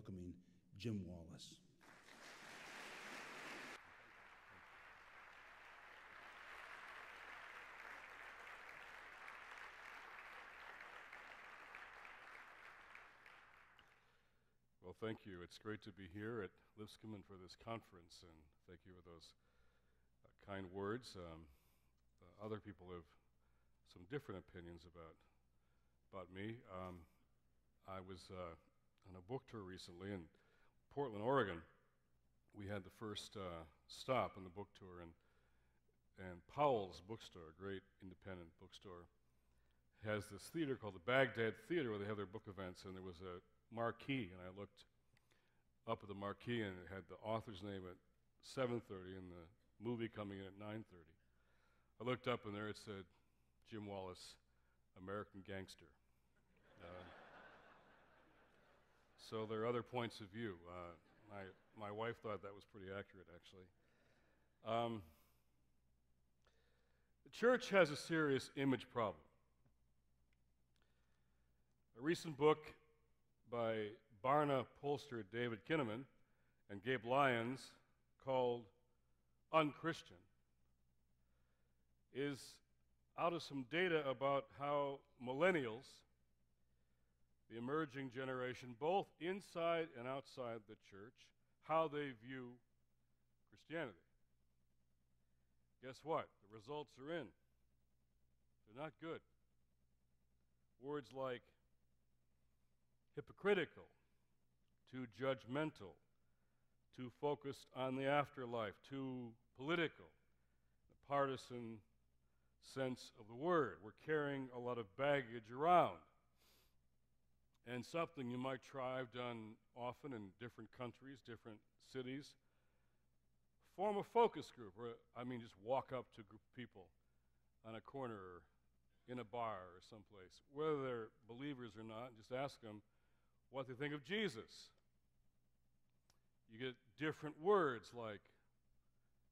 welcoming Jim Wallis. Well, thank you. It's great to be here at Lipscomb and for this conference, and thank you for those kind words. Other people have some different opinions about me. I was on a book tour recently in Portland, Oregon. We had the first stop on the book tour, and Powell's bookstore, a great independent bookstore, has this theater called the Baghdad Theater where they have their book events, and there was a marquee, and I looked up at the marquee, and it had the author's name at 7:30 and the movie coming in at 9:30. I looked up, and there it said, Jim Wallis, American Gangster. So there are other points of view. My wife thought that was pretty accurate, actually. The church has a serious image problem. A recent book by Barna pollster David Kinnaman and Gabe Lyons called Unchristian is out of some data about how millennials, the emerging generation, both inside and outside the church, how they view Christianity. Guess what? The results are in. They're not good. Words like hypocritical, too judgmental, too focused on the afterlife, too political, the partisan sense of the word. We're carrying a lot of baggage around. And something you might try, I've done often in different countries, different cities, form a focus group, or just walk up to a group of people on a corner or in a bar or someplace, whether they're believers or not, and just ask them what they think of Jesus. You get different words like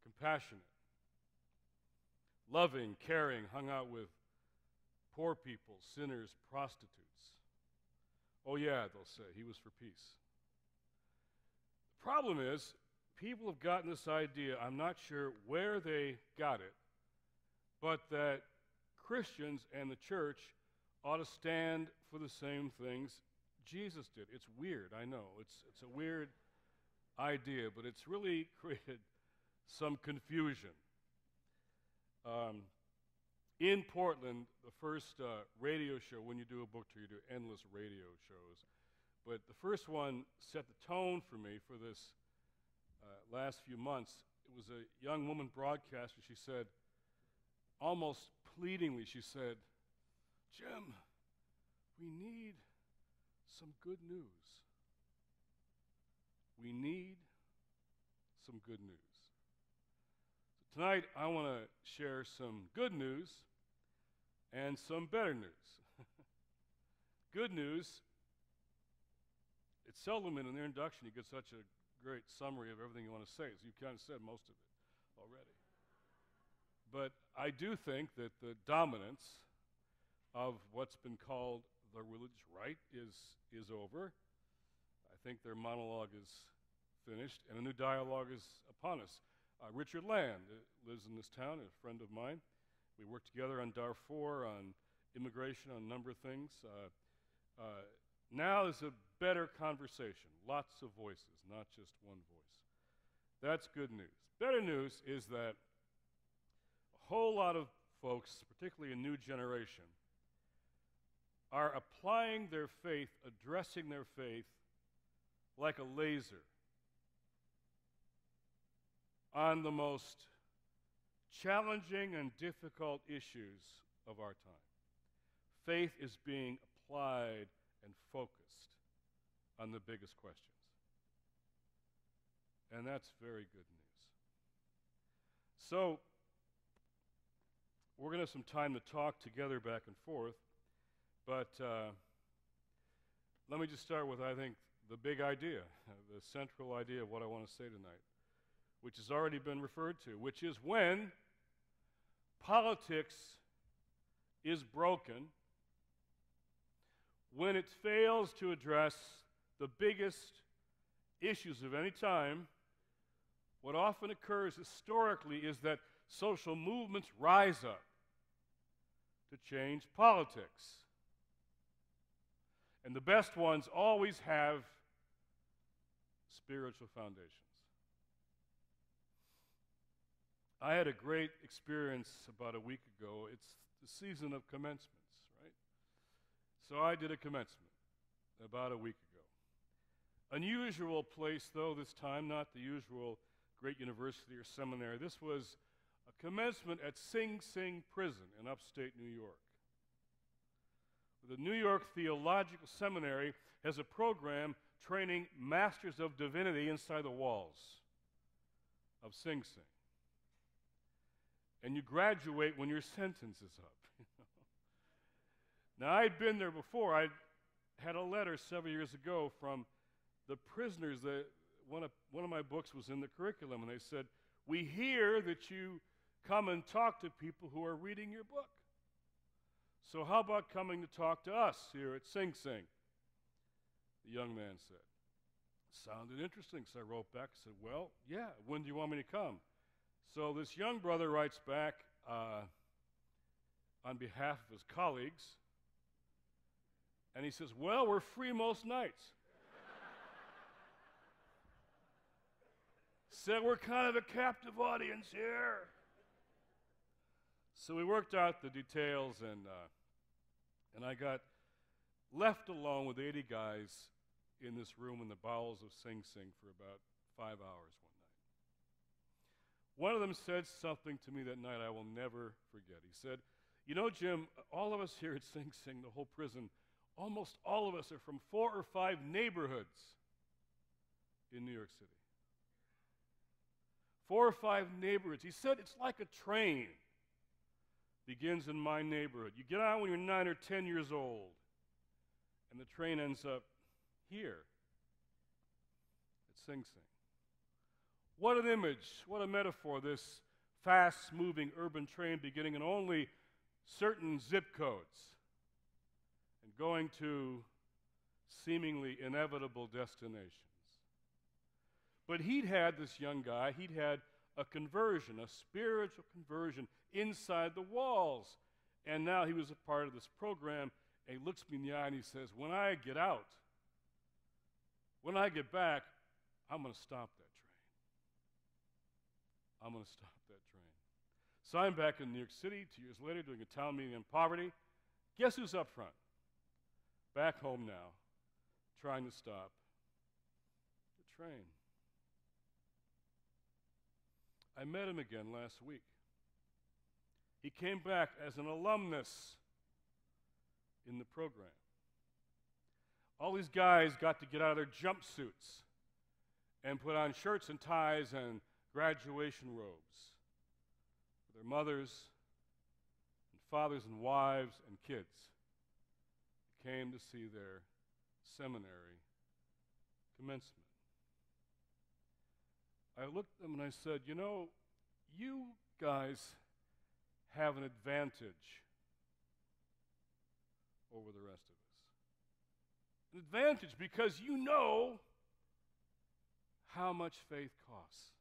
compassionate, loving, caring, hung out with poor people, sinners, prostitutes. Oh yeah, they'll say, he was for peace. The problem is, people have gotten this idea, I'm not sure where they got it, but that Christians and the church ought to stand for the same things Jesus did. It's weird, I know. It's a weird idea, but it's really created some confusion. In Portland, the first radio show, when you do a book tour, you do endless radio shows, but the first one set the tone for me for this last few months. It was a young woman broadcaster. She said, almost pleadingly, she said, Jim, we need some good news. We need some good news. So tonight, I want to share some good news and some better news. Good news, it's seldom in an introduction you get such a great summary of everything you want to say. So you kind of said most of it already. But I do think that the dominance of what's been called the religious right is over. I think their monologue is finished, and a new dialogue is upon us. Richard Land lives in this town, a friend of mine. We worked together on Darfur, on immigration, on a number of things. Now is a better conversation, lots of voices, not just one voice. That's good news. Better news is that a whole lot of folks, particularly a new generation, are applying their faith, addressing their faith like a laser on the most challenging and difficult issues of our time. Faith is being applied and focused on the biggest questions. And that's very good news. So, we're going to have some time to talk together back and forth, but let me just start with, I think, the big idea, the central idea of what I want to say tonight, which has already been referred to, which is when politics is broken, when it fails to address the biggest issues of any time, what often occurs historically is that social movements rise up to change politics. And the best ones always have spiritual foundations. I had a great experience about a week ago. It's the season of commencements, right? So I did a commencement about a week ago. Unusual place, though, this time, not the usual great university or seminary. This was a commencement at Sing Sing Prison in upstate New York. The New York Theological Seminary has a program training Masters of Divinity inside the walls of Sing Sing. And you graduate when your sentence is up. Now, I'd been there before. I had a letter several years ago from the prisoners. One of my books was in the curriculum, and they said, "We hear that you come and talk to people who are reading your book. So how about coming to talk to us here at Sing Sing?" The young man said. Sounded interesting, so I wrote back and said, "Well, yeah, when do you want me to come?" So this young brother writes back on behalf of his colleagues, and he says, "Well, we're free most nights." Said, "We're kind of a captive audience here." So we worked out the details, and I got left alone with 80 guys in this room in the bowels of Sing Sing for about 5 hours one night. One of them said something to me that night I will never forget. He said, "You know, Jim, all of us here at Sing Sing, the whole prison, almost all of us are from 4 or 5 neighborhoods in New York City. 4 or 5 neighborhoods." He said, "It's like a train. Begins in my neighborhood. You get on when you're 9 or 10 years old, and the train ends up here at Sing Sing." What an image, what a metaphor, this fast-moving urban train beginning in only certain zip codes and going to seemingly inevitable destinations. But this young guy, he'd had a conversion, a spiritual conversion inside the walls. And now he was a part of this program, and he looks me in the eye and he says, "When I get out, when I get back, I'm going to stop that train. I'm going to stop that train." So I'm back in New York City 2 years later doing a town meeting on poverty. Guess who's up front? Back home now, trying to stop the train. I met him again last week. He came back as an alumnus in the program. All these guys got to get out of their jumpsuits and put on shirts and ties and graduation robes for their mothers and fathers and wives and kids who came to see their seminary commencement. I looked at them and I said, "You know, you guys have an advantage over the rest of us. An advantage because you know how much faith costs.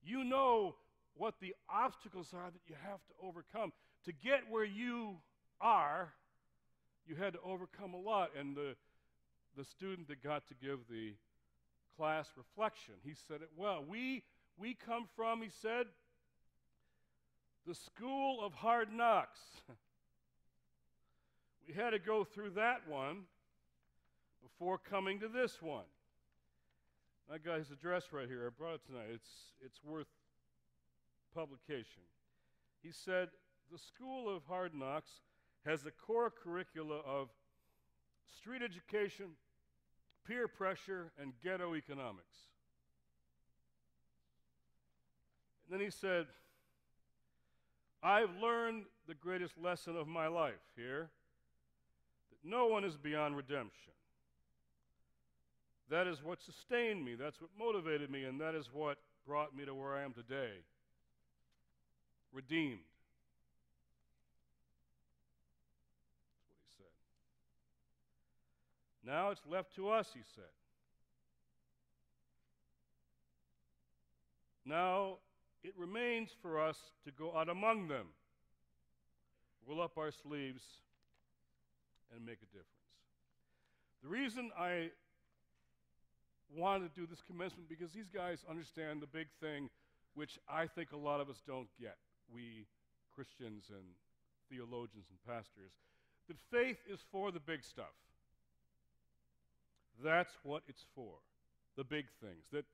You know what the obstacles are that you have to overcome. To get where you are, you had to overcome a lot." And the student that got to give the class reflection, he said it well. We come from, he said, the school of hard knocks. We had to go through that one before coming to this one. I got his address right here. I brought it tonight. It's worth publication. He said, "The school of hard knocks has a core curricula of street education, peer pressure, and ghetto economics." And then he said, "I've learned the greatest lesson of my life here, that no one is beyond redemption. That is what sustained me, that's what motivated me, and that is what brought me to where I am today. Redeemed." That's what he said. "Now it's left to us," he said, Now it remains for us to go out among them, roll up our sleeves, and make a difference. The reason I wanted to do this commencement because these guys understand the big thing, which I think a lot of us don't get, we Christians and theologians and pastors, that faith is for the big stuff. That's what it's for, the big things, that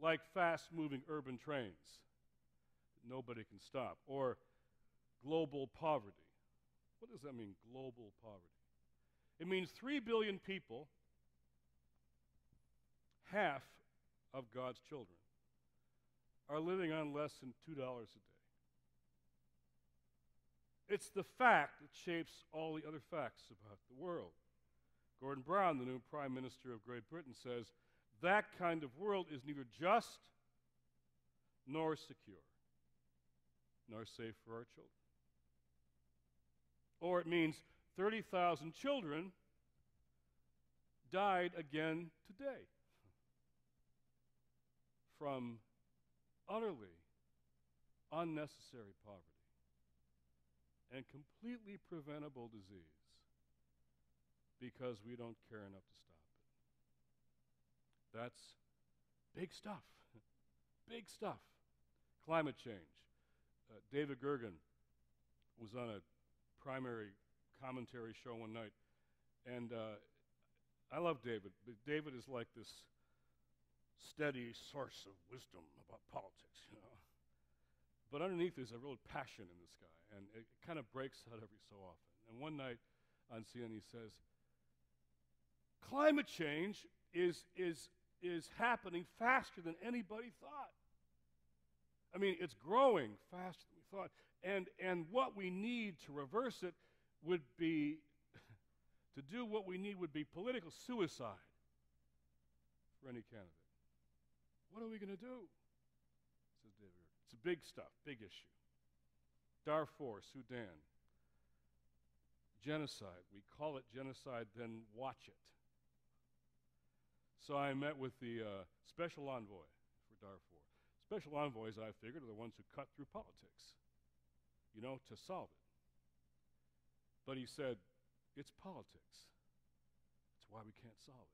like fast-moving urban trains that nobody can stop, or global poverty. What does that mean, global poverty? It means 3 billion people, half of God's children, are living on less than $2 a day. It's the fact that shapes all the other facts about the world. Gordon Brown, the new Prime Minister of Great Britain, says, that kind of world is neither just nor secure, nor safe for our children. Or it means 30,000 children died again today from utterly unnecessary poverty and completely preventable disease because we don't care enough to stop it. That's big stuff. Big stuff. Climate change. David Gergen was on a primary commentary show one night, and I love David, but David is like this steady source of wisdom about politics, you know. But underneath there's a real passion in this guy, and it kind of breaks out every so often. And one night on CNN he says, climate change is happening faster than anybody thought. I mean, it's growing faster than we thought. And what we need to reverse it would be, to do what we need would be political suicide for any candidate. What are we going to do? Says David. It's big stuff, big issue. Darfur, Sudan. Genocide. We call it genocide, then watch it. So I met with the special envoy for Darfur. Special envoys, I figured, are the ones who cut through politics, you know, to solve it. But he said, it's politics. That's why we can't solve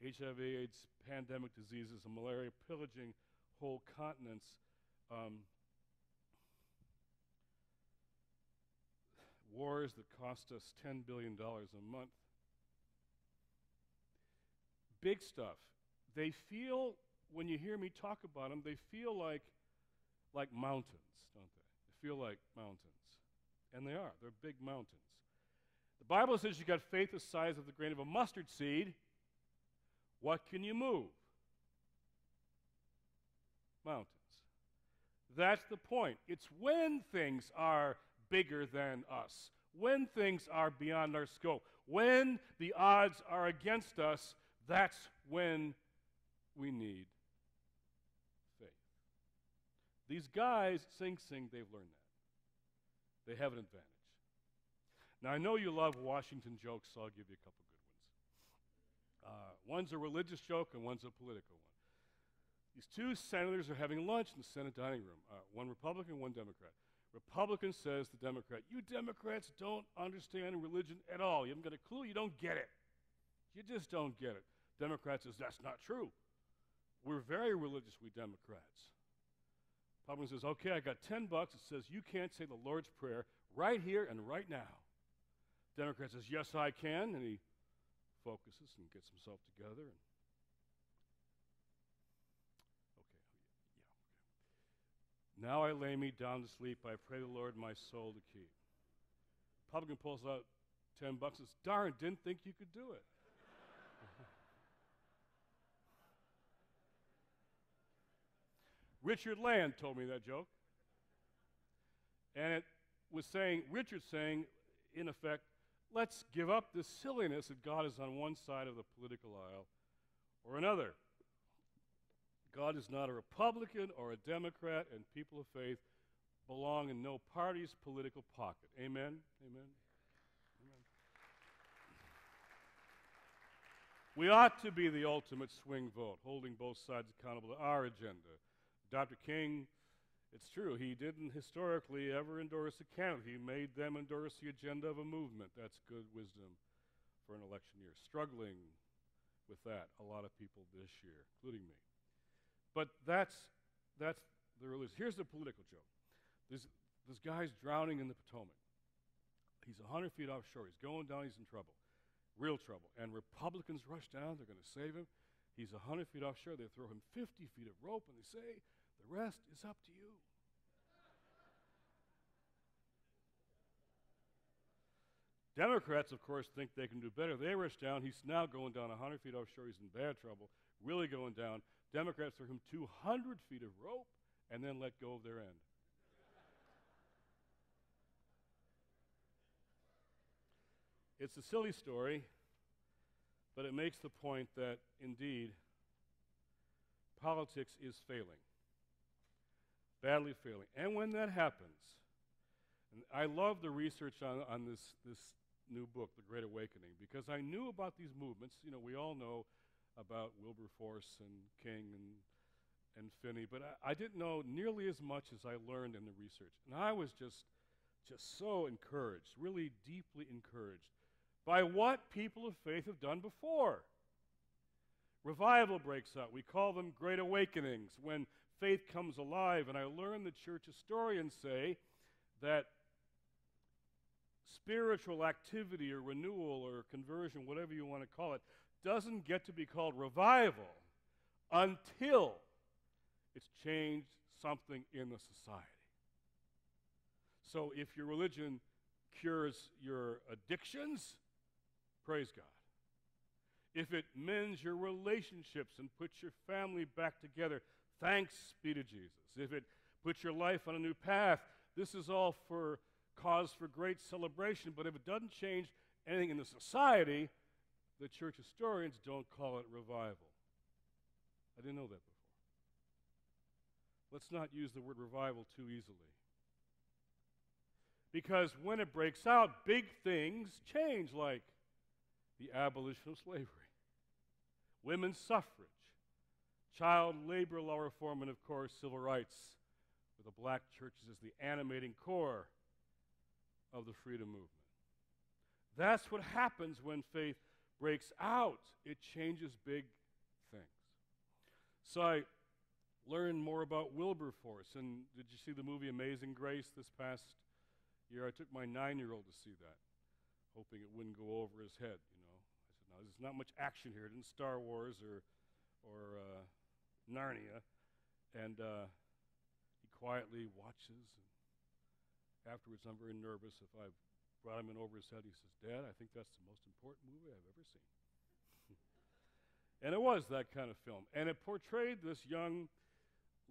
it. HIV, AIDS, pandemic diseases, and malaria pillaging whole continents. Wars that cost us $10 billion a month. Big stuff. They feel, when you hear me talk about them, they feel like mountains, don't they? They feel like mountains. And they are. They're big mountains. The Bible says you got faith the size of the grain of a mustard seed. What can you move? Mountains. That's the point. It's when things are bigger than us, when things are beyond our scope, when the odds are against us, that's when we need faith. These guys, they've learned that. They have an advantage. Now, I know you love Washington jokes, so I'll give you a couple good ones. One's a religious joke and one's a political one. These two senators are having lunch in the Senate dining room, one Republican, one Democrat. Republican says to Democrat, you Democrats don't understand religion at all. You haven't got a clue. You don't get it. You just don't get it. Democrat says, that's not true. We're very religious, we Democrats. Republican says, okay, I got $10. It says you can't say the Lord's Prayer right here and right now. Democrat says, yes, I can. And he focuses and gets himself together. And now I lay me down to sleep. I pray the Lord my soul to keep. Republican pulls out $10 and says, darn, didn't think you could do it. Richard Land told me that joke. And it was saying, Richard saying, in effect, let's give up this silliness that God is on one side of the political aisle or another. God is not a Republican or a Democrat, and people of faith belong in no party's political pocket. Amen? Amen? Amen. We ought to be the ultimate swing vote, holding both sides accountable to our agenda. Dr. King, it's true, he didn't historically ever endorse a candidate. He made them endorse the agenda of a movement. That's good wisdom for an election year. Struggling with that, a lot of people this year, including me. But that's the religion. Here's the political joke. This guy's drowning in the Potomac. He's 100 feet offshore. He's going down. He's in trouble, real trouble. And Republicans rush down. They're going to save him. He's 100 feet offshore. They throw him 50 feet of rope, and they say, the rest is up to you. Democrats, of course, think they can do better. They rush down. He's now going down 100 feet offshore. He's in bad trouble, really going down. Democrats throw him 200 feet of rope and then let go of their end. It's a silly story, but it makes the point that, indeed, politics is failing, badly failing. And when that happens, and I love the research on this new book, The Great Awakening, because I knew about these movements. You know, we all know about Wilberforce and King and Finney, but I didn't know nearly as much as I learned in the research. And I was just so encouraged, really deeply encouraged, by what people of faith have done before. Revival breaks out. We call them Great Awakenings, when faith comes alive. And I learned the church historians say that spiritual activity or renewal or conversion, whatever you want to call it, doesn't get to be called revival until it's changed something in the society. So if your religion cures your addictions, praise God. If it mends your relationships and puts your family back together, thanks be to Jesus. If it puts your life on a new path, this is all for cause for great celebration. But if it doesn't change anything in the society, the church historians don't call it revival. I didn't know that before. Let's not use the word revival too easily. Because when it breaks out, big things change, like the abolition of slavery, women's suffrage, child labor law reform, and of course civil rights, with the black churches as the animating core of the freedom movement. That's what happens when faith breaks out. It changes big things. So I learned more about Wilberforce. And did you see the movie Amazing Grace this past year? I took my 9-year-old to see that, hoping it wouldn't go over his head. You know, I said, no, there's not much action here. It isn't Star Wars or Narnia. And he quietly watches. And afterwards, I'm very nervous. If I've brought him in over his head, he says, Dad, I think that's the most important movie I've ever seen. And it was that kind of film. And it portrayed this young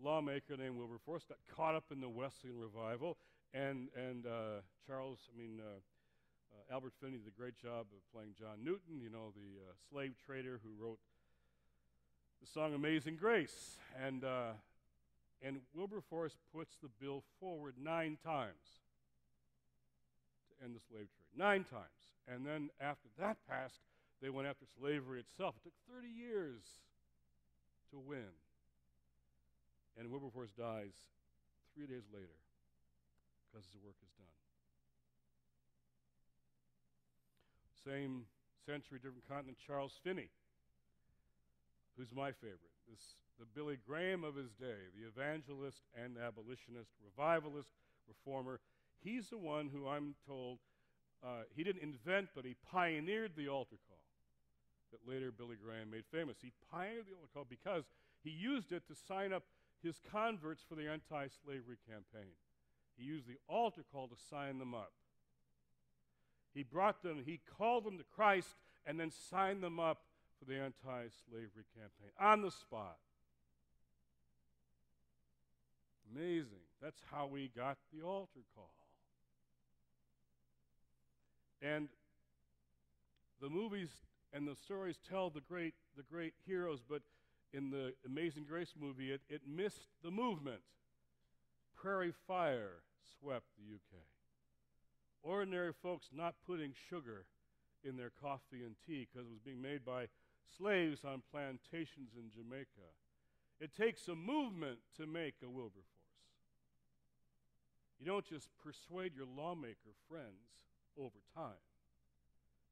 lawmaker named Wilberforce, got caught up in the Wesleyan revival, and Albert Finney did a great job of playing John Newton, you know, the slave trader who wrote the song Amazing Grace. And Wilberforce puts the bill forward 9 times to end the slave trade. 9 times. And then after that passed, they went after slavery itself. It took 30 years to win. And Wilberforce dies 3 days later because his work is done. Same century, different continent, Charles Finney, who's my favorite. The Billy Graham of his day, the evangelist and abolitionist, revivalist, reformer. He's the one who I'm told he didn't invent, but he pioneered the altar call that later Billy Graham made famous. He pioneered the altar call because he used it to sign up his converts for the anti-slavery campaign. He used the altar call to sign them up. He called them to Christ and then signed them up for the anti-slavery campaign on the spot. Amazing. That's how we got the altar call. And the movies and the stories tell the great heroes, but in the Amazing Grace movie, it missed the movement. Prairie fire swept the UK. Ordinary folks not putting sugar in their coffee and tea because it was being made by slaves on plantations in Jamaica. It takes a movement to make a Wilberforce. You don't just persuade your lawmaker friends over time.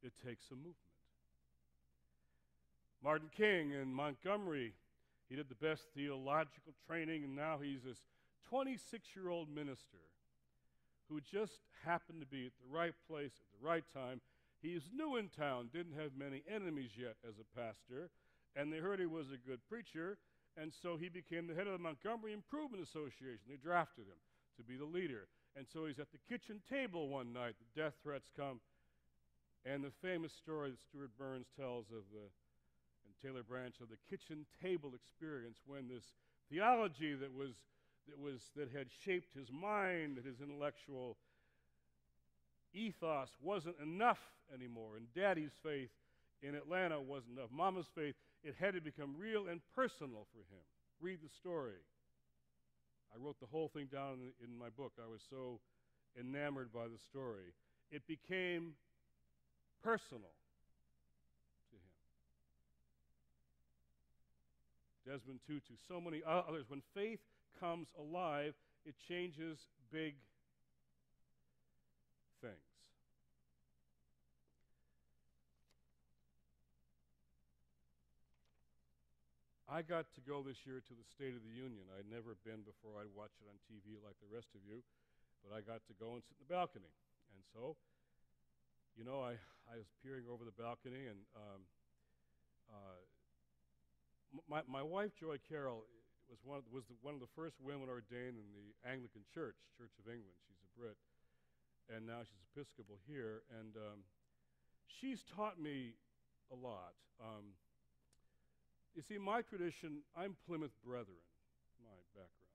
It takes a movement. Martin King in Montgomery, he did the best theological training, and now he's this 26-year-old minister who just happened to be at the right place at the right time. He was new in town, didn't have many enemies yet as a pastor, and they heard he was a good preacher, and so he became the head of the Montgomery Improvement Association. They drafted him to be the leader. And so he's at the kitchen table one night. The death threats come, and the famous story that Stuart Burns tells of and Taylor Branch of the kitchen table experience, when this theology that had shaped his mind, his intellectual ethos, wasn't enough anymore, and Daddy's faith in Atlanta wasn't enough. Mama's faith, it had to become real and personal for him. Read the story. I wrote the whole thing down in my book. I was so enamored by the story. It became personal to him. Desmond Tutu, so many others. When faith comes alive, it changes big things. I got to go this year to the State of the Union. I'd never been before. I'd watched it on TV like the rest of you, but I got to go and sit in the balcony. And so, you know, I was peering over the balcony, and my wife, Joy Carroll, was one of the first women ordained in the Anglican Church, Church of England. She's a Brit, and now she's Episcopal here, and she's taught me a lot. You see, my tradition, I'm Plymouth Brethren, my background.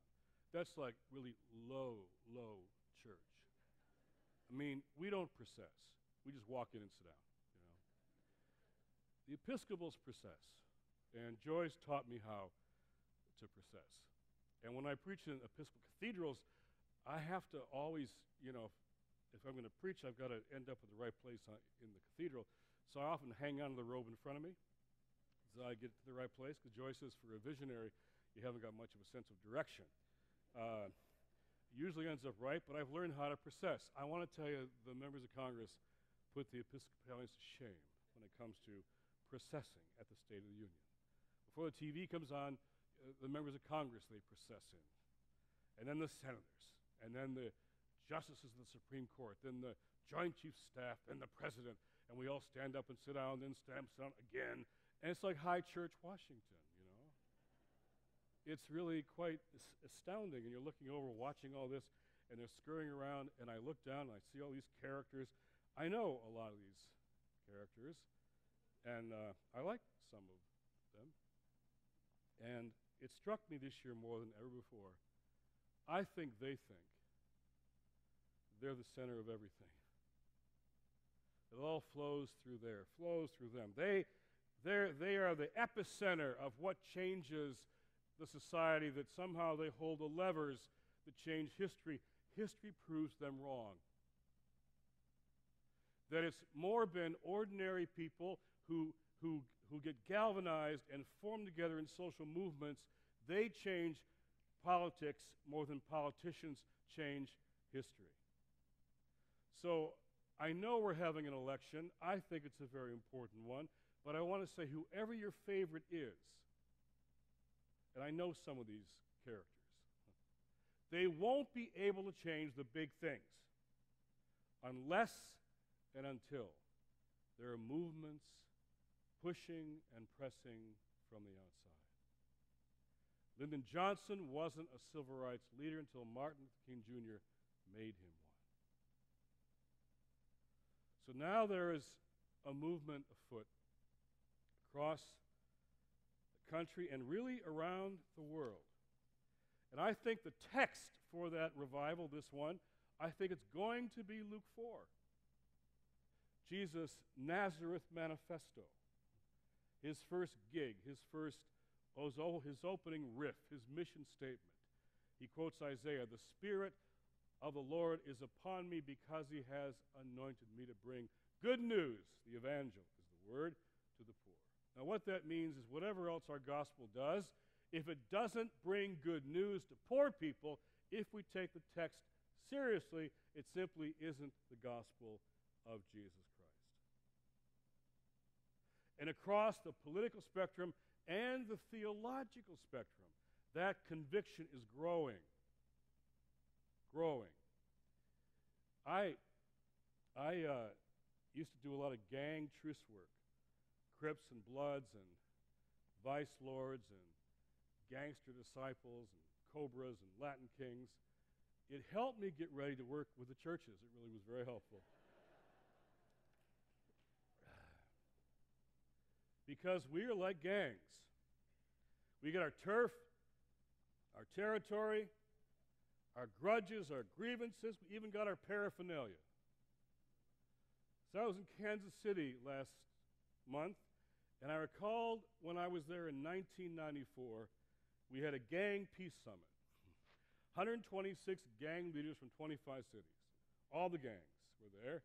That's like really low church. I mean, we don't process. We just walk in and sit down, you know. The Episcopals process, and Joyce taught me how to process. And when I preach in Episcopal cathedrals, I have to always, you know, if I'm going to preach, I've got to end up at the right place in the cathedral. So I often hang on to the robe in front of me so I get to the right place, because Joyce says for a visionary, you haven't got much of a sense of direction. Usually ends up right, but I've learned how to process. I want to tell you, the members of Congress put the Episcopalians to shame when it comes to processing at the State of the Union. Before the TV comes on, the members of Congress, they process in. And then the senators, and then the justices of the Supreme Court, then the Joint Chiefs of Staff, then the president, and we all stand up and sit down, then stand down again. And it's like High Church Washington, you know. It's really quite astounding, and you're looking over, watching all this, and they're scurrying around, and I look down, and I see all these characters. I know a lot of these characters, and I like some of them. And it struck me this year more than ever before. I think they think they're the center of everything. It all flows through there, flows through them. They are the epicenter of what changes the society, that somehow they hold the levers that change history. History proves them wrong. That it's more been ordinary people who get galvanized and form together in social movements. They change politics more than politicians change history. So I know we're having an election. I think it's a very important one. But I want to say, whoever your favorite is, and I know some of these characters, they won't be able to change the big things unless and until there are movements pushing and pressing from the outside. Lyndon Johnson wasn't a civil rights leader until Martin Luther King Jr. made him one. So now there is a movement afoot across the country and really around the world. And I think the text for that revival, this one, I think it's going to be Luke 4. Jesus' Nazareth Manifesto. His first gig, his opening riff, his mission statement. He quotes Isaiah, "The Spirit of the Lord is upon me because he has anointed me to bring good news," the evangel is the word, "to the poor." Now, what that means is whatever else our gospel does, if it doesn't bring good news to poor people, if we take the text seriously, it simply isn't the gospel of Jesus Christ. And across the political spectrum and the theological spectrum, that conviction is growing. Growing. I used to do a lot of gang truce work, Crips and Bloods and Vice Lords and Gangster Disciples and Cobras and Latin Kings. It helped me get ready to work with the churches. It really was very helpful. Because we are like gangs. We get our turf, our territory, our grudges, our grievances. We even got our paraphernalia. So I was in Kansas City last month, and I recalled when I was there in 1994, we had a gang peace summit. 126 gang leaders from 25 cities. All the gangs were there.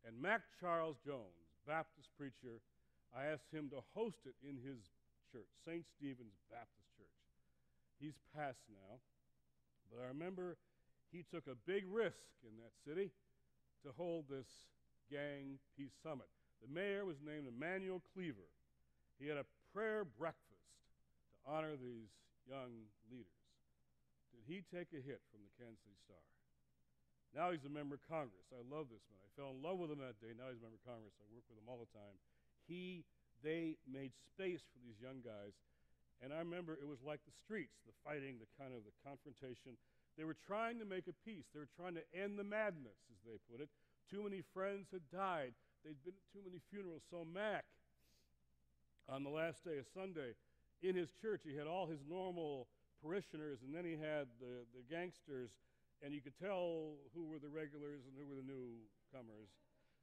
And Mac Charles Jones, Baptist preacher, I asked him to host it in his church, St. Stephen's Baptist Church. He's passed now, but I remember he took a big risk in that city to hold this gang peace summit. The mayor was named Emmanuel Cleaver. He had a prayer breakfast to honor these young leaders. Did he take a hit from the Kansas City Star? Now he's a member of Congress. I love this man. I fell in love with him that day. Now he's a member of Congress. I work with him all the time. They made space for these young guys. And I remember it was like the streets, the fighting, the kind of the confrontation. They were trying to make a peace. They were trying to end the madness, as they put it. Too many friends had died. They'd been at too many funerals. So Mac, on the last day of Sunday, in his church, he had all his normal parishioners, and then he had the gangsters, and you could tell who were the regulars and who were the newcomers.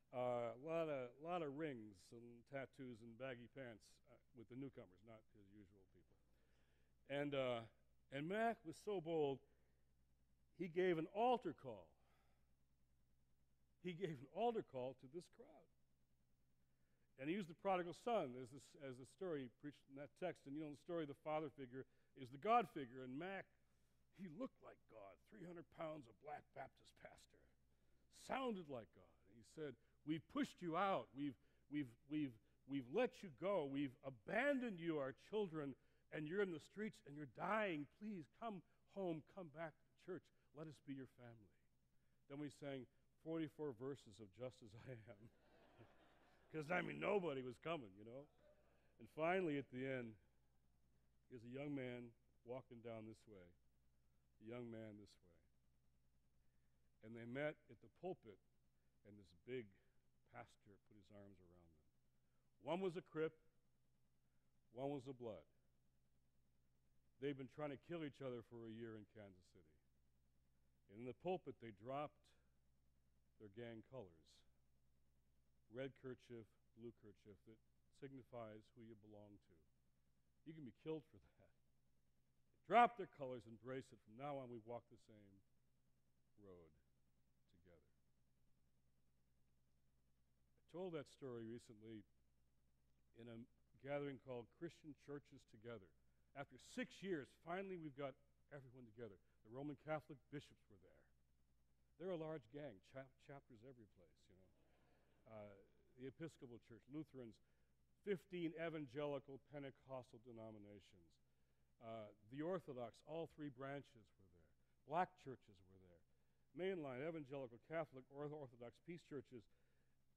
A lot of rings and tattoos and baggy pants with the newcomers, not his usual people. And Mac was so bold, he gave an altar call. He gave an altar call to this crowd. And he used the prodigal son as the story he preached in that text. And you know, the story of the father figure is the God figure. And Mac, he looked like God, 300 pounds of black Baptist pastor. Sounded like God. And he said, we've pushed you out. We've let you go. We've abandoned you, our children, and you're in the streets and you're dying. Please come home, come back to church. Let us be your family. Then we sang 44 verses of Just As I Am. Because, I mean, nobody was coming, you know. And finally, at the end, here's a young man walking down this way, a young man this way. And they met at the pulpit, and this big pastor put his arms around them. One was a Crip, one was a Blood. They'd been trying to kill each other for a year in Kansas City. And in the pulpit, they dropped their gang colors. Red kerchief, blue kerchief, that signifies who you belong to. You can be killed for that. Drop their colors, embrace it. From now on, we walk the same road together. I told that story recently in a gathering called Christian Churches Together. After 6 years, finally we've got everyone together. The Roman Catholic bishops were there. They're a large gang, chapters every place, you know. The Episcopal Church, Lutherans, 15 evangelical Pentecostal denominations. The Orthodox, all 3 branches were there. Black churches were there. Mainline, evangelical, Catholic, Orthodox, peace churches.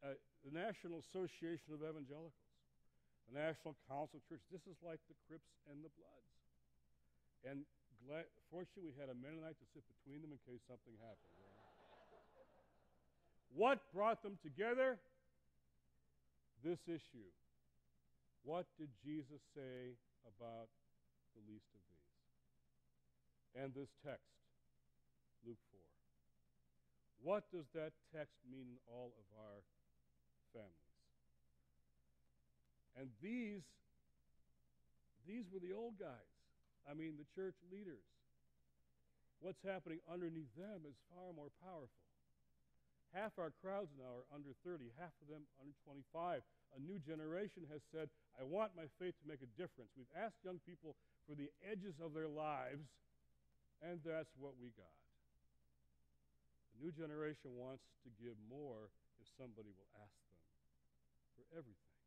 The National Association of Evangelicals. The National Council of Churches. This is like the Crips and the Bloods. And fortunately, we had a Mennonite to sit between them in case something happened. You know? What brought them together? This issue. What did Jesus say about the least of these? And this text, Luke 4. What does that text mean in all of our families? And these were the old guys. I mean, the church leaders. What's happening underneath them is far more powerful. Half our crowds now are under 30, half of them under 25. A new generation has said, I want my faith to make a difference. We've asked young people for the edges of their lives, and that's what we got. The new generation wants to give more if somebody will ask them for everything.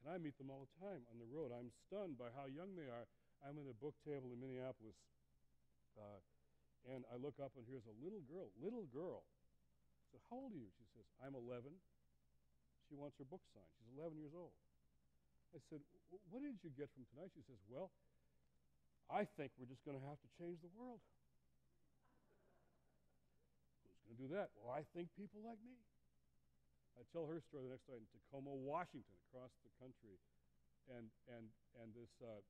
And I meet them all the time on the road. I'm stunned by how young they are. I'm at a book table in Minneapolis, and I look up, and here's a little girl. So how old are you? She says, I'm 11. She wants her book signed. She's 11 years old. I said, what did you get from tonight? She says, well, I think we're just going to have to change the world. Who's going to do that? Well, I think people like me. I tell her story the next night in Tacoma, Washington, across the country. And this, I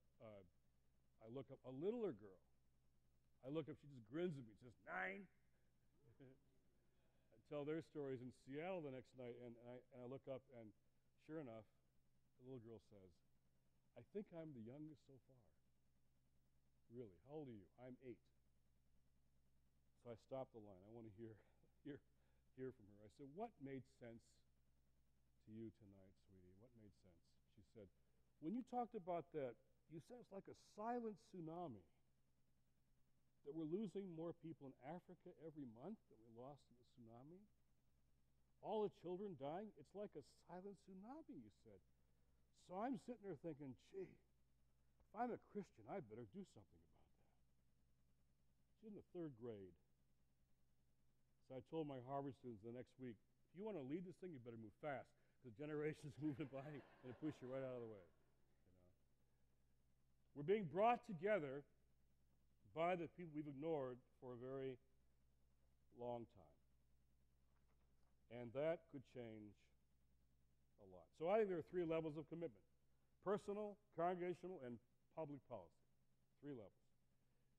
look up, a littler girl. I look up, she just grins at me, says, 9. I tell their stories in Seattle the next night, and I look up, and sure enough, the little girl says, I think I'm the youngest so far. Really, how old are you? I'm 8. So I stopped the line. I want to hear from her. I said, what made sense to you tonight, sweetie? What made sense? She said, when you talked about that, you said it's like a silent tsunami, that we're losing more people in Africa every month than we lost in the tsunami. All the children dying, it's like a silent tsunami, you said. So I'm sitting there thinking, gee, if I'm a Christian, I better do something about that. She's in the 3rd grade. So I told my Harvard students the next week, if you want to lead this thing, you better move fast, because generations moving by and push you right out of the way. We're being brought together by the people we've ignored for a very long time. And that could change a lot. So I think there are 3 levels of commitment: personal, congregational, and public policy. 3 levels.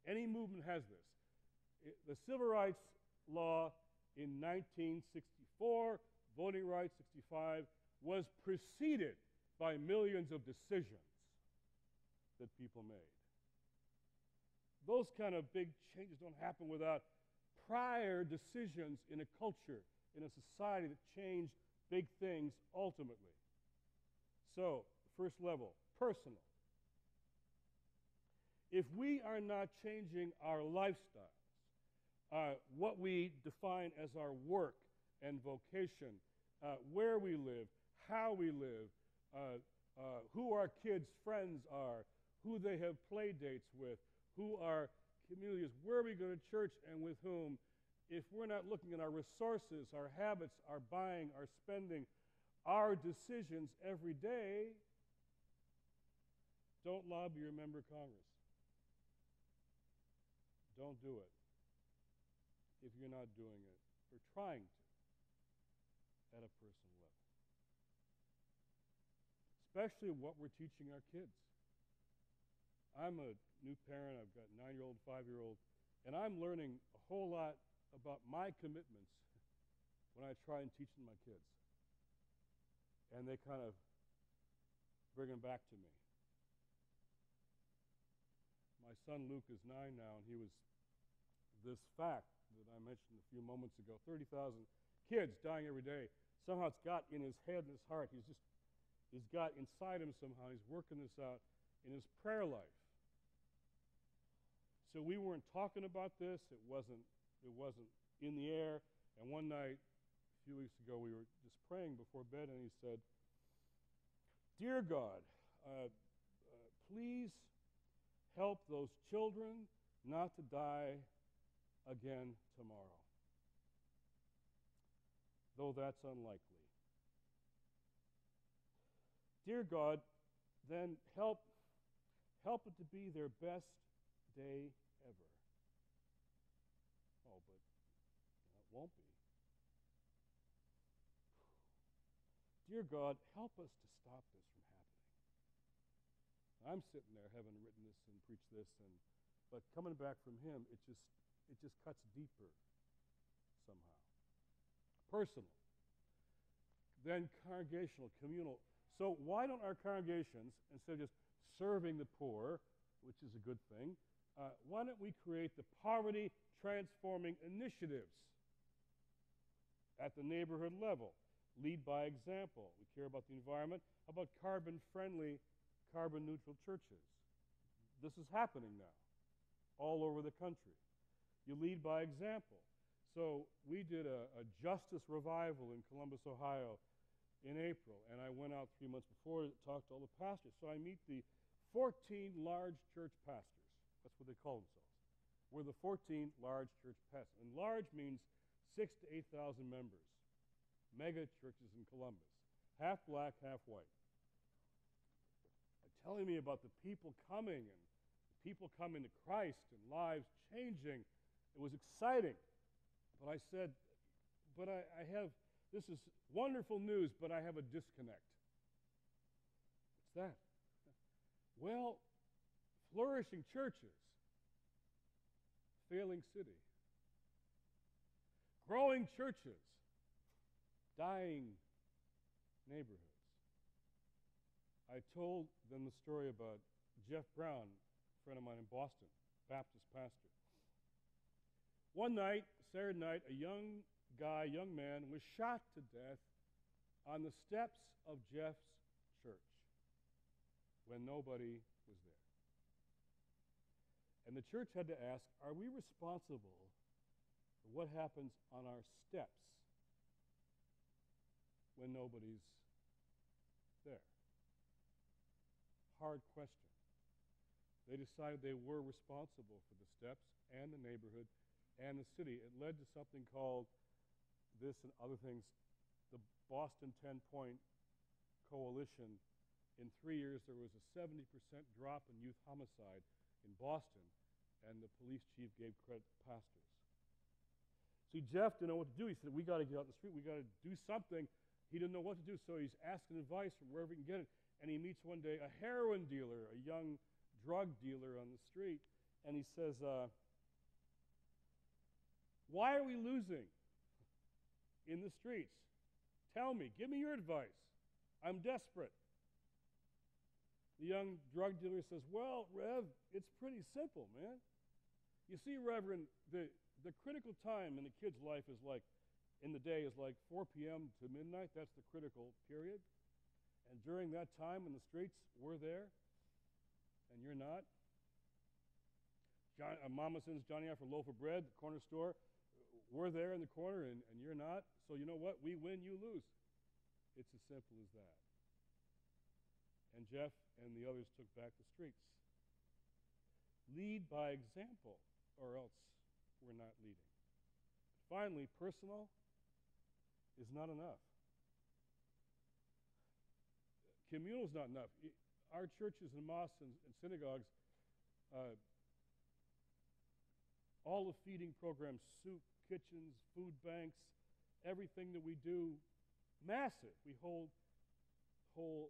Any movement has this. The Civil Rights Law in 1964, voting rights 65, was preceded by millions of decisions that people made. Those kind of big changes don't happen without prior decisions in a culture, in a society that changed big things ultimately. So, first level, personal. If we are not changing our lifestyles, what we define as our work and vocation, where we live, how we live, who our kids' friends are, who they have play dates with, who our community is, where we go to church and with whom, if we're not looking at our resources, our habits, our buying, our spending, our decisions every day, don't lobby your member of Congress. Don't do it if you're not doing it or trying to at a personal level. Especially what we're teaching our kids. I'm a new parent. I've got a 9-year-old, 5-year-old, and I'm learning a whole lot about my commitments when I try and teach them my kids. And they kind of bring them back to me. My son Luke is 9 now, and he was this fact that I mentioned a few moments ago, 30,000 kids dying every day. Somehow it's got in his head and his heart. He's got inside him somehow. He's working this out in his prayer life. So we weren't talking about this. It wasn't in the air. And one night, a few weeks ago, we were just praying before bed, and he said, Dear God, please help those children not to die again tomorrow, though that's unlikely. Dear God, then help it to be their best day ever. Oh, but it won't be. Dear God, help us to stop this from happening. I'm sitting there having written this and preached this, but coming back from him, it just cuts deeper somehow. Personal. Then congregational, communal. So why don't our congregations, instead of just serving the poor, which is a good thing, why don't we create the poverty transforming initiatives At the neighborhood level, lead by example. We care about the environment. How about carbon-friendly, carbon-neutral churches? This is happening now all over the country. You lead by example. So we did a justice revival in Columbus, Ohio in April, and I went out 3 months before to talk to all the pastors. So I meet the 14 large church pastors. That's what they call themselves. We're the 14 large church pastors. And large means 6,000 to 8,000 members. Mega churches in Columbus. Half black, half white. They're telling me about the people coming and the people coming to Christ and lives changing. It was exciting. But I said, but I have, this is wonderful news, but I have a disconnect. What's that? Well, flourishing churches, failing city. Growing churches, dying neighborhoods. I told them the story about Jeff Brown, a friend of mine in Boston, Baptist pastor. One night, Saturday night, a young man, was shot to death on the steps of Jeff's church when nobody was there. And the church had to ask, are we responsible for what happens on our steps when nobody's there? Hard question. They decided they were responsible for the steps and the neighborhood and the city. It led to something called this and other things, the Boston 10-Point Coalition. In 3 years, there was a 70% drop in youth homicide in Boston, and the police chief gave credit to pastors. See, Jeff didn't know what to do. He said, we got to get out in the street. We got to do something. He didn't know what to do, so he's asking advice from wherever he can get it. And he meets one day a heroin dealer, a young drug dealer on the street, and he says, why are we losing in the streets? Tell me. Give me your advice. I'm desperate. The young drug dealer says, well, Rev, it's pretty simple, man. You see, Reverend, the critical time in a kid's life is like, in the day is like 4 p.m. to midnight. That's the critical period. And during that time in the streets, we're there, and you're not. Mama sends Johnny out for a loaf of bread, the corner store. We're there in the corner, and you're not. So you know what? We win, you lose. It's as simple as that. And Jeff and the others took back the streets. Lead by example, or else we're not leading. Finally, personal is not enough. Communal is not enough. Our churches and mosques and synagogues, all the feeding programs, soup, kitchens, food banks, everything that we do, massive. We hold whole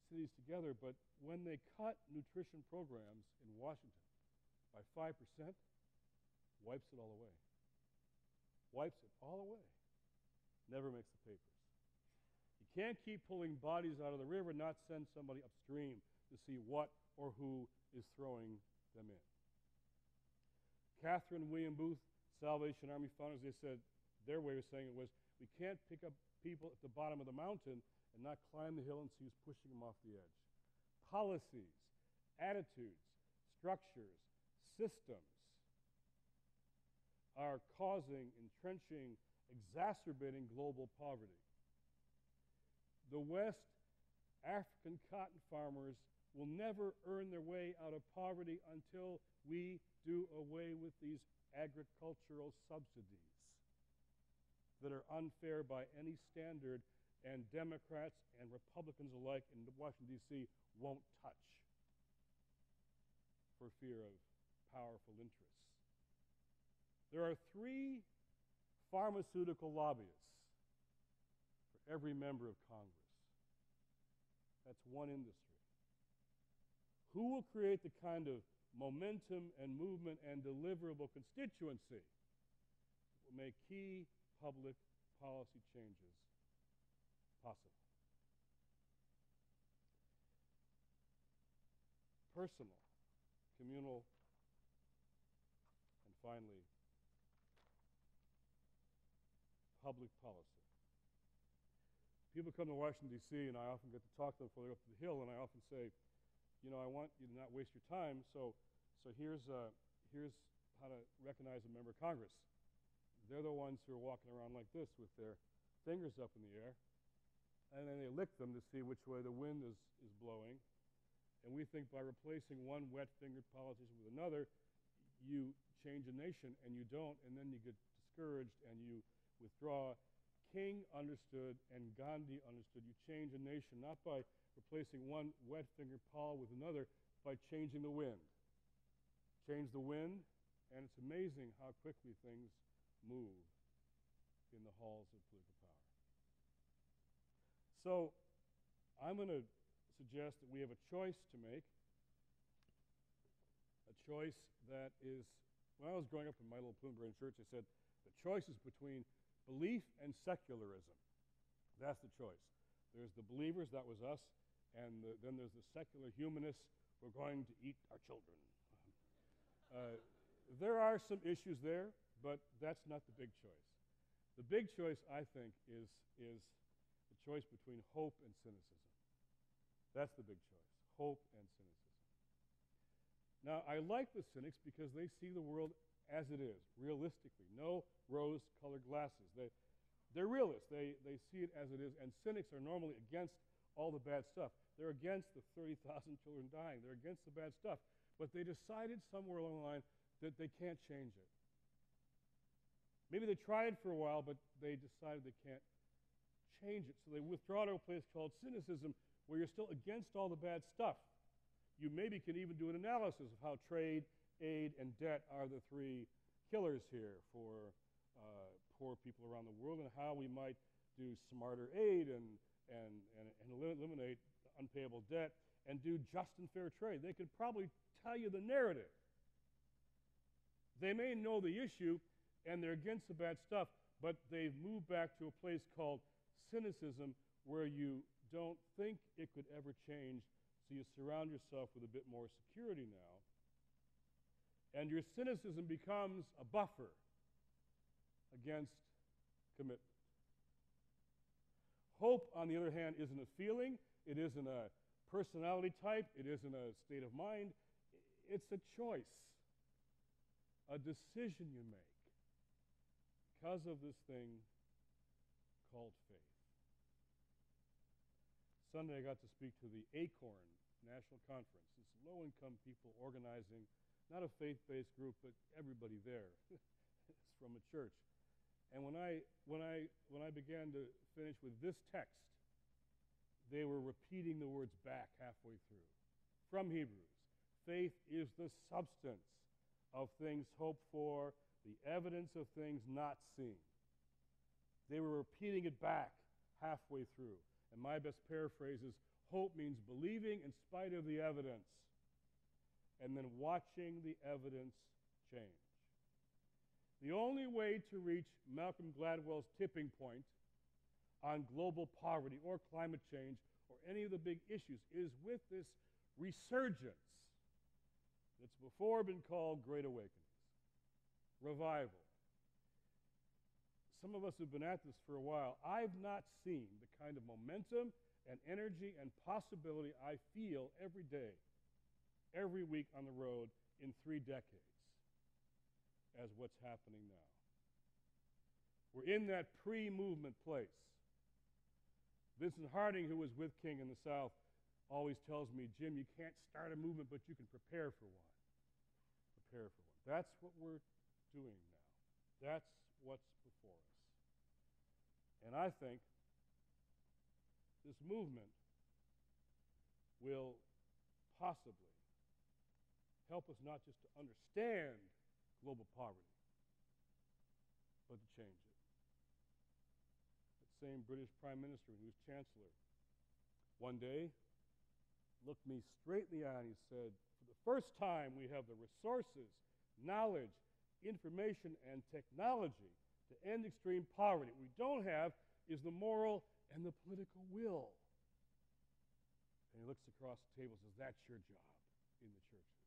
cities together, but when they cut nutrition programs in Washington by 5%, wipes it all away. Wipes it all away. Never makes the papers. You can't keep pulling bodies out of the river, not send somebody upstream to see what or who is throwing them in. Catherine and William Booth, Salvation Army founders, they said, their way of saying it was, we can't pick up people at the bottom of the mountain and not climb the hill and see who's pushing them off the edge. Policies, attitudes, structures, systems are causing, entrenching, exacerbating global poverty. The West African cotton farmers will never earn their way out of poverty until we do away with these agricultural subsidies that are unfair by any standard, and Democrats and Republicans alike in Washington, D.C. won't touch for fear of powerful interests. There are 3 pharmaceutical lobbyists for every member of Congress. That's one industry. Who will create the kind of momentum and movement and deliverable constituency that will make key public policy changes possible? Personal, communal, and finally, public policy. People come to Washington, D.C., and I often get to talk to them before they go up to the Hill, and I often say, you know, I want you to not waste your time, so here's how to recognize a member of Congress. They're the ones who are walking around like this with their fingers up in the air, and then they lick them to see which way the wind is blowing. And we think by replacing one wet-fingered politician with another, you change a nation, and you don't, and then you get discouraged and you withdraw. King understood and Gandhi understood. You change a nation not by replacing one wet-fingered pol with another, by changing the wind. Change the wind, and it's amazing how quickly things move in the halls of political power. So I'm going to suggest that we have a choice to make, a choice that is, when I was growing up in my little Plenary church, they said the choice is between belief and secularism. That's the choice. There's the believers, that was us, and then there's the secular humanists, we're going to eat our children. There are some issues there, but that's not the big choice. The big choice, I think, is the choice between hope and cynicism. That's the big choice, hope and cynicism. Now, I like the cynics because they see the world as it is, realistically. No rose-colored glasses. They're realists. They see it as it is, and cynics are normally against all the bad stuff. They're against the 30,000 children dying. They're against the bad stuff. But they decided somewhere along the line that they can't change it. Maybe they tried for a while, but they decided they can't change it. So they withdraw to a place called cynicism, where you're still against all the bad stuff. You maybe can even do an analysis of how trade, aid, and debt are the three killers here for poor people around the world, and how we might do smarter aid and eliminate unpayable debt and do just and fair trade. They could probably tell you the narrative. They may know the issue, and they're against the bad stuff, but they've moved back to a place called cynicism, where you don't think it could ever change, so you surround yourself with a bit more security now. And your cynicism becomes a buffer against commitment. Hope, on the other hand, isn't a feeling. It isn't a personality type. It isn't a state of mind. It's a choice, a decision you make because of this thing called faith. Sunday, I got to speak to the ACORN National Conference. It's low-income people organizing, not a faith-based group, but everybody there. It's from a church. And when I began to finish with this text, they were repeating the words back halfway through. From Hebrews, faith is the substance of things hoped for, the evidence of things not seen. They were repeating it back halfway through. And my best paraphrase is, hope means believing in spite of the evidence, and then watching the evidence change. The only way to reach Malcolm Gladwell's tipping point on global poverty or climate change or any of the big issues is with this resurgence that's before been called Great Awakenings, revival. Some of us have been at this for a while. I've not seen the kind of momentum and energy and possibility I feel every day, every week on the road in 3 decades as what's happening now. We're in that pre-movement place. Vincent Harding, who was with King in the South, always tells me, Jim, you can't start a movement, but you can prepare for one. Prepare for one. That's what we're doing now. That's what's before us. And I think this movement will possibly help us not just to understand global poverty, but to change it. That same British Prime Minister who was Chancellor one day looked me straight in the eye and he said, for the first time we have the resources, knowledge, information, and technology to end extreme poverty. What we don't have is the moral and the political will. And he looks across the table and says, that's your job in the churches,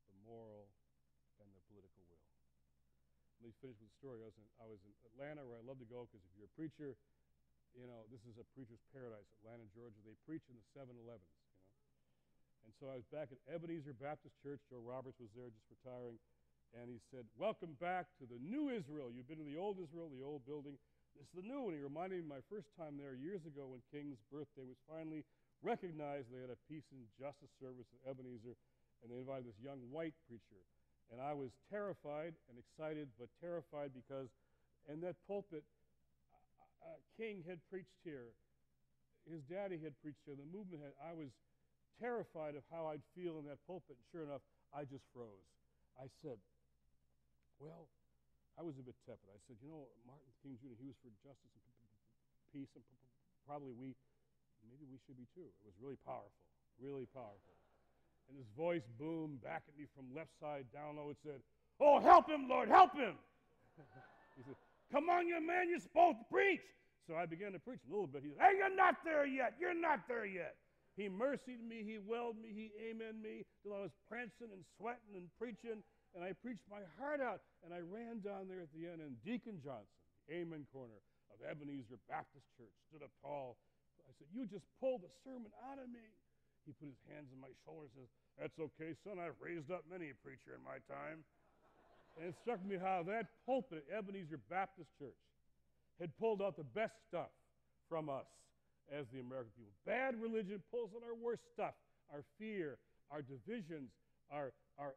the moral and the political will. let me finish with the story. I was in Atlanta, where I love to go, because if you're a preacher, you know, this is a preacher's paradise, Atlanta, Georgia. They preach in the 7-Elevens, you know. And so I was back at Ebenezer Baptist Church. Joe Roberts was there just retiring. And he said, "Welcome back to the new Israel. You've been to the old Israel, the old building. This is the new." And he reminded me my first time there years ago, when King's birthday was finally recognized. They had a peace and justice service at Ebenezer, and they invited this young white preacher. And I was terrified and excited, but terrified because in that pulpit, King had preached here. His daddy had preached here. The movement had. I was terrified of how I'd feel in that pulpit. And sure enough, I just froze. I said, well, I was a bit tepid. I said, you know, Martin King Jr., he was for justice and peace, and probably maybe we should be too. It was really powerful, really powerful. And his voice boomed back at me from left side down low. It said, "Oh, help him, Lord, help him." He said, "Come on, young man, you're supposed to preach." So I began to preach a little bit. He said, "Hey, you're not there yet. You're not there yet." He mercied me, he welled me, he amened me, till I was prancing and sweating and preaching, and I preached my heart out. And I ran down there at the end, and Deacon Johnson, the amen corner of Ebenezer Baptist Church, stood up tall. I said, "You just pulled the sermon out of me." He put his hands on my shoulders and says, "That's okay, son. I've raised up many a preacher in my time." And it struck me how that pulpit at Ebenezer Baptist Church had pulled out the best stuff from us as the American people. Bad religion pulls out our worst stuff, our fear, our divisions, our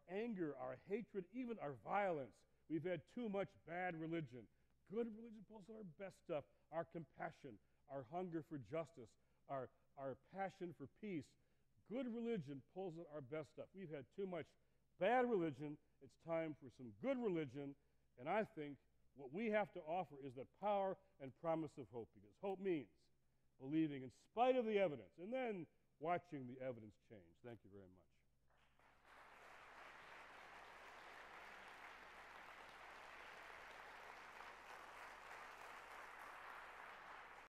anger, our hatred, even our violence. We've had too much bad religion. Good religion pulls out our best stuff, our compassion, our hunger for justice, our passion for peace. Good religion pulls out our best stuff. We've had too much bad religion. It's time for some good religion. And I think what we have to offer is the power and promise of hope, because hope means believing in spite of the evidence and then watching the evidence change. Thank you very much.